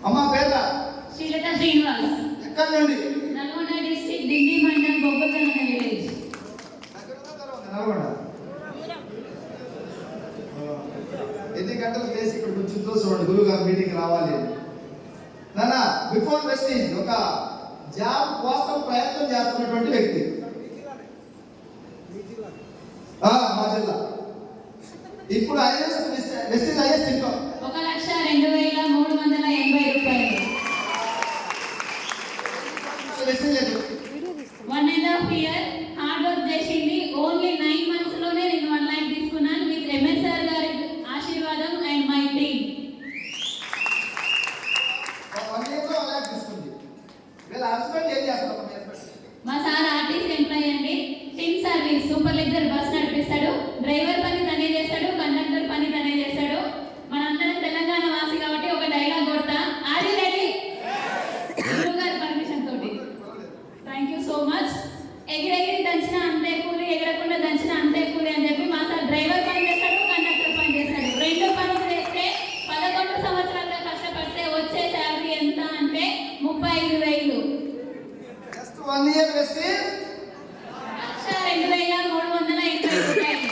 అమ్మ పేద శ్రీలత శ్రీనివాస్. ఎక్కడి నుండి? నల్గొండ డిస్ట్రిక్ట్ దిండి మండలం బొబ్బకల్ అనే విలేజ్. నల్గొండ. ఎన్ని గంటలకు లేసి ఇక్కడ కూర్చుంటూ చూడండి, గురువు గారు మీటింగ్ రావాలి. నాన్న బిఫోర్ వెస్టీజ్ ఒక జాబ్ కోసం ప్రయత్నం చేస్తున్నటువంటి వ్యక్తి. మా జిల్లా ఇప్పుడు వెస్టీజ్ హైయెస్ట్ ఇన్కమ్ 1,02,380 రూపాయలు. 1.5 year హార్డ్ వర్క్ చేసింది. ఓన్లీ 9 months లోనే నేను 1 lakh తీసుకున్నాను విత్ ఎంఎస్ఆర్ గారి ఆశీర్వాదం అండ్ మై టీమ్. మా సార్ ఆర్టీసీ ఎంప్లాయీ అండి. టీమ్ సర్వీస్ సూపర్వైజర్ బస్ నడిపిస్తాడు. డ్రైవర్ పని తనే చేస్తాడు, కండక్టర్ పని తనే చేస్తాడు. మనందరం తెలంగాణ వాసి కాబట్టి ఒక డైలాగ్ కొడతా. Are you ready? గురువు గారి పర్మిషన్ తోటి. Thank you so much. ఎగిరెగిరి దంచిన అంతే కూలి, ఎగరకుండా దంచిన అంతే కూలి అని చెప్పి మా సార్ డ్రైవర్ పని చేస్తాడు, కండక్టర్ పని చేస్తాడు. 2 పనులు చేస్తే 11 సంవత్సరాలుగా కష్టపడితే వచ్చే శాలరీ ఎంత అంటే 35,000. జస్ట్ 1 year వెస్టీజ్ 1,02,380 రూపాయలు.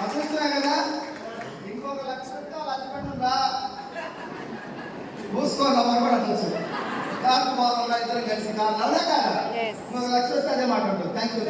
అసలు కదా ఇంకొక లక్ష లక్ష మూసుకోవాలి. అమ్మ కూడా తెలుసు కారు బాగున్నా ఇద్దరు కలిసి కాదు అవునా కాదా? ఇంకొక లక్ష వస్తే అదే మాట ఉంటుంది. Thank you.